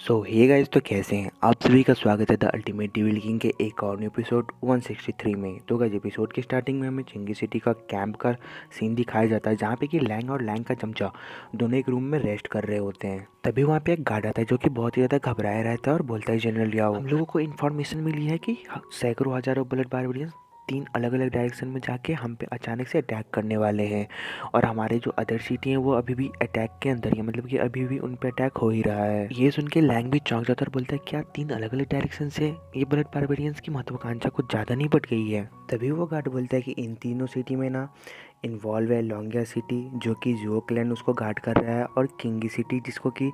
Hey guys, तो कैसे हैं आप सभी का स्वागत है द अल्टीमेट डेविल किंग के एक और न्यू एपिसोड 163 में। तो गाइस, एपिसोड के स्टार्टिंग में हमें चिंगी सिटी का कैंप का सीन दिखाया जाता है, जहाँ पे कि लैंग और लैंग का चमचा दोनों एक रूम में रेस्ट कर रहे होते हैं। तभी वहाँ पे एक गार्ड आता है जो कि बहुत ही ज़्यादा घबराया रहता है और बोलता है, जनरल याओ, हम लोगों को इन्फॉर्मेशन मिली है कि सैकड़ों हजारों ब्लड बारबेरियंस 3 अलग अलग डायरेक्शन में जाके हम पे अचानक से अटैक करने वाले हैं और हमारे जो अदर सिटी हैं वो अभी भी अटैक के अंदर ही है, मतलब कि अभी भी उन पे अटैक हो ही रहा है। ये सुन के लैंग भी चौंक जाता है और बोलता है, क्या 3 अलग अलग डायरेक्शन से ये ब्लड बारबेरियंस की महत्वाकांक्षा कुछ ज़्यादा नहीं बढ़ गई है? तभी वो गार्ड बोलता है कि इन तीनों सिटी में ना इन्वॉल्व है लॉन्गिया सिटी, जो कि जुओ क्लैन उसको गार्ड कर रहा है, और किंगी सिटी जिसको कि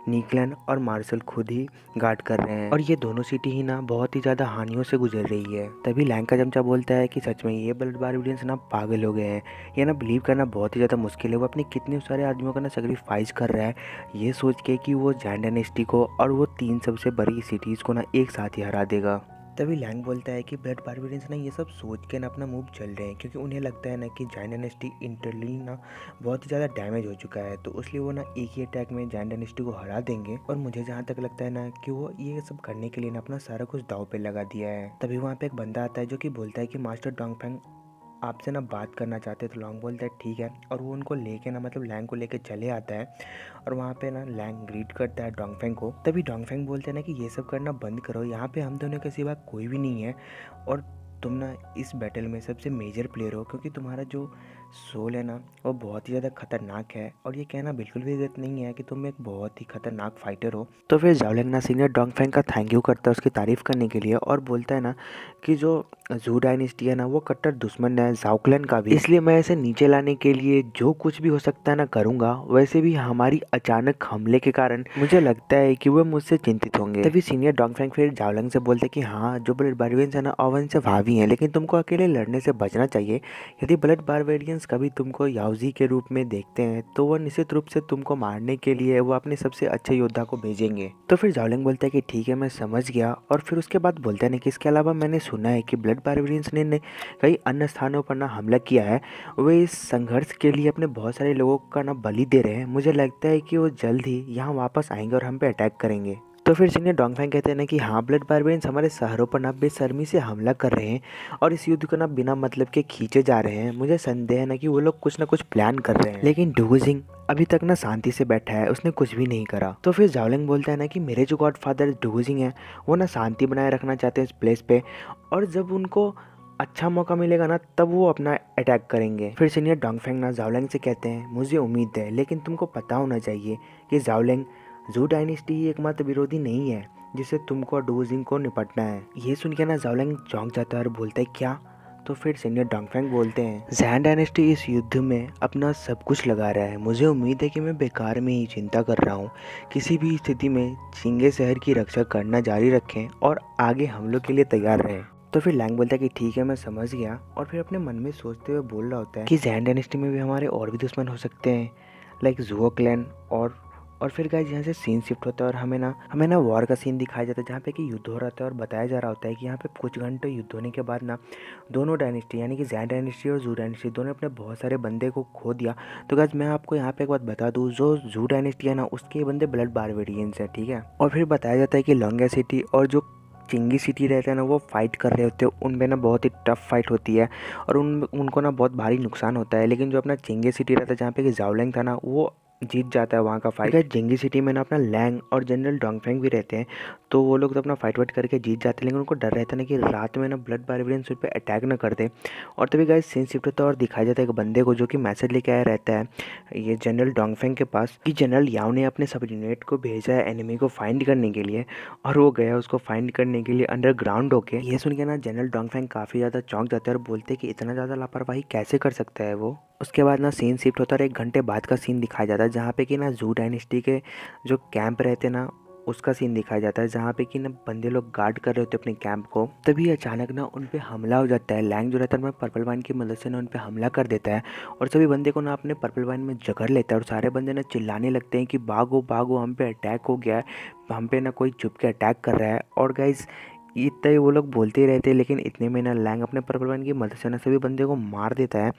नीक्लैन और मार्शल खुद ही गार्ड कर रहे हैं, और ये दोनों सिटी ही ना बहुत ही ज़्यादा हानियों से गुजर रही है। तभी लैंग का चमचा बोलता है कि सच में ये ब्लड बारबेरियंस ना पागल हो गए हैं, ये ना बिलीव करना बहुत ही ज़्यादा मुश्किल है। वो अपने कितने सारे आदमियों का ना सेक्रीफाइस कर रहा है ये सोच के कि वो जैन डायनेस्टी को और वो 3 सबसे बड़ी सिटीज़ को ना एक साथ ही हरा देगा। तभी लैंग बोलता है कि ब्लड बारबेरियंस ना ये सब सोच के ना अपना मूव चल रहे हैं, क्योंकि उन्हें लगता है ना कि जैन डायनेस्टी इंटरली ना बहुत ही ज़्यादा डैमेज हो चुका है, तो इसलिए वो ना एक ही अटैक में जैन डायनेस्टी को हरा देंगे। और मुझे जहाँ तक लगता है ना कि वो ये सब करने के लिए ना अपना सारा कुछ दाव पे लगा दिया है। तभी वहाँ पे एक बंदा आता है जो कि बोलता है कि मास्टर डोंगफेंग आपसे ना बात करना चाहते, तो लॉन्ग बोलता है ठीक है, और वो उनको लेके ना मतलब लैंग को लेके चले आता है। और वहाँ पे ना लैंग ग्रीट करता है डोंगफेंग को। तभी डोंगफेंग बोलते हैं ना कि ये सब करना बंद करो, यहाँ पे हम दोनों के सिवा कोई भी नहीं है, और तुम ना इस बैटल में सबसे मेजर प्लेयर हो, क्योंकि तुम्हारा जो सोल है ना वो बहुत ही ज़्यादा खतरनाक है। और ये कहना बिल्कुल भी गलत नहीं है कि तुम एक बहुत ही खतरनाक फाइटर हो। तो फिर जाओलिंग ना सीनियर डोंगफेंग का थैंक यू करता है उसकी तारीफ़ करने के लिए, और बोलता है ना कि जो जू डायनेस्टी है ना वो कट्टर दुश्मन है जाओक्लन का भी, इसलिए मैं इसे नीचे लाने के लिए जो कुछ भी हो सकता है ना करूँगा। वैसे भी हमारी अचानक हमले के कारण मुझे लगता है कि वो मुझसे चिंतित होंगे। तभी सीनियर डोंगफेंग फिर जाओलिंग से बोलते हैं कि हाँ, जो ब्लड बारबेरियंस है ना ओवन से भावी हैं, लेकिन तुमको अकेले लड़ने से बचना चाहिए। यदि ब्लड बारबेरियंस कभी तुमको याओजी के रूप में देखते हैं तो वह निश्चित रूप से तुमको मारने के लिए वो अपने सबसे अच्छे योद्धा को भेजेंगे। तो फिर जाओलिंग बोलता है कि ठीक है, मैं समझ गया। और फिर उसके बाद बोलता है कि इसके अलावा मैंने सुना है कि ब्लड बारबेरियंस ने कई अन्य स्थानों पर ना हमला किया है। वे इस संघर्ष के लिए अपने बहुत सारे लोगों का ना बलि दे रहे हैं। मुझे लगता है कि वो जल्द ही यहाँ वापस आएंगे और हम पे अटैक करेंगे। तो फिर सीनियर डोंगफेंग कहते हैं ना कि हाँ, ब्लड बारबेरियंस हमारे शहरों पर ना बेशर्मी से हमला कर रहे हैं और इस युद्ध को ना बिना मतलब के खींचे जा रहे हैं। मुझे संदेह है ना कि वो लोग कुछ ना कुछ प्लान कर रहे हैं, लेकिन डुगुजिंग अभी तक ना शांति से बैठा है, उसने कुछ भी नहीं करा। तो फिर जाओलिंग बोलता है ना कि मेरे जो गॉडफादर डुगुजिंग है वो ना शांति बनाए रखना चाहते हैं इस प्लेस पे, और जब उनको अच्छा मौका मिलेगा ना तब वो अपना अटैक करेंगे। फिर सीनियर डोंगफेंग ना जाओलिंग से कहते हैं, मुझे उम्मीद है, लेकिन तुमको पता होना चाहिए कि जाओलिंग जू डायनेस्टी ही एकमात्र विरोधी नहीं है जिसे तुमको और डुगुजिंग को निपटना है। ये सुन के ना जाओलिंग चौंक जाता है और बोलता है क्या? तो फिर सीनियर डोंगफेंग बोलते हैं, जैन डायनेस्टी इस युद्ध में अपना सब कुछ लगा रहा है। मुझे उम्मीद है कि मैं बेकार में ही चिंता कर रहा हूँ। किसी भी स्थिति में चिंगे शहर की रक्षा करना जारी रखें और आगे हमलों के लिए तैयार रहें। तो फिर लैंग बोलता है कि ठीक है, मैं समझ गया। और फिर अपने मन में सोचते हुए बोल रहा होता है कि जैन डायनेस्टी में भी हमारे और भी दुश्मन हो सकते हैं, लाइक जुओ क्लैन। और फिर गाइस यहाँ से सीन शिफ्ट होता है और हमें ना वॉर का सीन दिखाया जाता है, जहाँ पे कि युद्ध हो रहा था और बताया जा रहा होता है कि यहाँ पे कुछ घंटे युद्ध होने के बाद ना दोनों डायनेस्टी यानी कि जैन डायनेस्टी और जू डायनेस्टी दोनों अपने बहुत सारे बंदे को खो दिया। तो गाइस मैं आपको यहाँ पे एक बात बता दूँ, जो जू डायनेस्टी है ना उसके बंदे ब्लड बारबेरियंस है, ठीक है। और फिर बताया जाता है कि लॉन्गिया सिटी और जो चिंगी सिटी रहते हैं ना वो फाइट कर रहे होते हैं, उनमें ना बहुत ही टफ फाइट होती है और उनको ना बहुत भारी नुकसान होता है। लेकिन जो अपना चिंगी सिटी रहता है जहाँ पे कि जाओलिंग था ना वो जीत जाता है वहाँ का फाइट। जिंगी सिटी में ना अपना लैंग और जनरल डोंगफेंग भी रहते हैं, तो वो लोग तो अपना फाइट वाइट करके जीत जाते हैं, लेकिन उनको डर रहता है ना कि रात में ना ब्लड बारबेरियंस उन पर अटैक ना कर दे। और तभी गाइस सीन शिफ्ट होता है और दिखाया जाता है एक बंदे को जो कि मैसेज लेके आया रहता है ये जनरल डोंगफेंग के पास कि जनरल याओ ने अपने सब यूनिट को भेजा है एनिमी को फाइंड करने के लिए, और वो गया उसको फाइंड करने के लिए अंडरग्राउंड होके। ये सुन के ना जनरल डोंगफेंग काफ़ी ज़्यादा चौंक जाते हैं और बोलते हैं कि इतना ज़्यादा लापरवाही कैसे कर सकता है वो। उसके बाद ना सीन शिफ्ट होता है और 1 घंटे बाद का सीन दिखाया जाता है, जहाँ पे कि ना जू डायनेस्टी के जो कैंप रहते ना उसका सीन दिखाया जाता है, जहाँ पे कि ना बंदे लोग गार्ड कर रहे होते अपने कैंप को। तभी अचानक ना उन पे हमला हो जाता है। लैंग जो रहता है पर्पल वाइन की मदद से ना उन पे हमला कर देता है और सभी बंदे को ना अपने पर्पल वाइन में जकड़ लेता है, और सारे बंदे ना चिल्लाने लगते हैं कि भागो भागो, हम पे अटैक हो गया है, हम पे ना कोई छुप के अटैक कर रहा है। और गाइज इतना ही वो लोग बोलते ही रहते हैं, लेकिन इतने में ना लैंग अपने परपलमैन की मदद से ना सभी बंदे को मार देता है।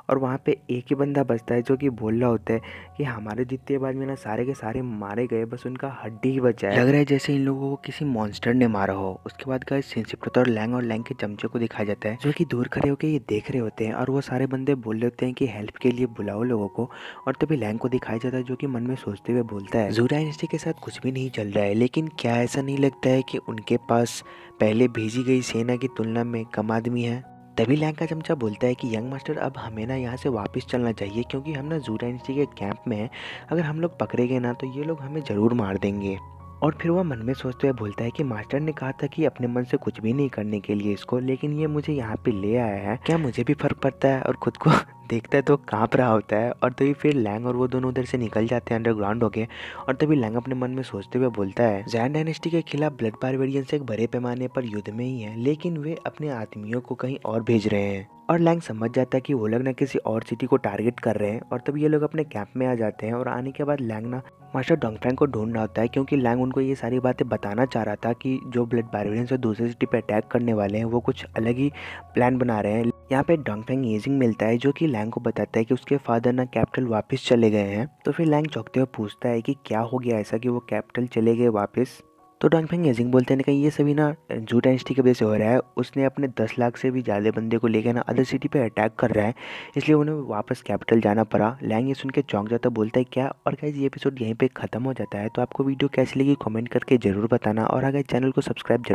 और वहाँ पे एक ही बंदा बचता है जो कि बोल रहा होता है कि हमारे जितने बाद में ना सारे के सारे मारे गए, बस उनका हड्डी ही बचा है। लग रहा है जैसे इन लोगों को किसी मॉन्स्टर ने मारा हो। उसके बाद गाइस सिंसिप्रोट और लैंग के चमचे को दिखाया जाता है जो कि दूर खड़े होकर ये देख रहे होते हैं, और वो सारे बंदे बोल रहे होते हैं कि हेल्प के लिए बुलाओ लोगों को। और तभी लैंग को दिखाया जाता है जो कि मन में सोचते हुए बोलता है ज़ू डायनेस्टी के साथ कुछ भी नहीं चल रहा है, लेकिन क्या ऐसा नहीं लगता है कि उनके पास पहले भेजी गई सेना की तुलना में कम आदमी है। तभी लैंग का चमचा बोलता है कि यंग मास्टर अब हमें ना यहाँ से वापस चलना चाहिए, क्योंकि हम ना ज़ू डायनेस्टी के कैंप में हैं। अगर हम लोग पकड़े गए ना तो ये लोग हमें ज़रूर मार देंगे। और फिर वह मन में सोचते हुए बोलता है कि मास्टर ने कहा था कि अपने मन से कुछ भी नहीं करने के लिए इसको, लेकिन ये मुझे यहाँ पे ले आया है, क्या मुझे भी फर्क पड़ता है। और खुद को देखता है तो कांप रहा होता है। और तभी फिर लैंग और वो दोनों उधर से निकल जाते हैं अंडरग्राउंड होके। और तभी लैंग अपने मन में सोचते हुए बोलता है जैन डायनेस्टी के खिलाफ ब्लड बारबेरियंस एक बड़े पैमाने पर युद्ध में ही है, लेकिन वे अपने आदमियों को कहीं और भेज रहे हैं। और लैंग समझ जाता है कि वो लोग ना किसी और सिटी को टारगेट कर रहे हैं। और तभी ये लोग अपने कैंप में आ जाते हैं। और आने के बाद लैंग ना मास्टर डोंगफेंग को ढूंढ रहा होता है, क्योंकि लैंग उनको ये सारी बातें बताना चाह रहा था कि जो ब्लड बारबेरियंस दूसरी सिटी पे अटैक करने वाले हैं वो कुछ अलग ही प्लान बना रहे हैं। यहाँ पे डोंगफेंग येजिंग मिलता है जो कि लैंग को बताता है कि उसके फादर ना कैपिटल वापस चले गए हैं। तो फिर लैंग चौंकते हुए पूछता है कि क्या हो गया ऐसा कि वो कैपिटल चले गए वापस। तो डोंगफेंग येजिंग बोलते हैं कि ये सभी ना जू डायनेस्टी की वजह से हो रहा है। उसने अपने 10 लाख से भी ज़्यादा बंदे को लेकर ना अदर सिटी पे अटैक कर रहा है, इसलिए उन्हें वापस कैपिटल जाना पड़ा। लैंग ये सुन के चौंक जाता बोलता है क्या। और गाइस ये एपिसोड यहीं पे ख़त्म हो जाता है। तो आपको वीडियो कैसी लगी कमेंट करके ज़रूर बताना, और अगर चैनल को सब्सक्राइब जरूर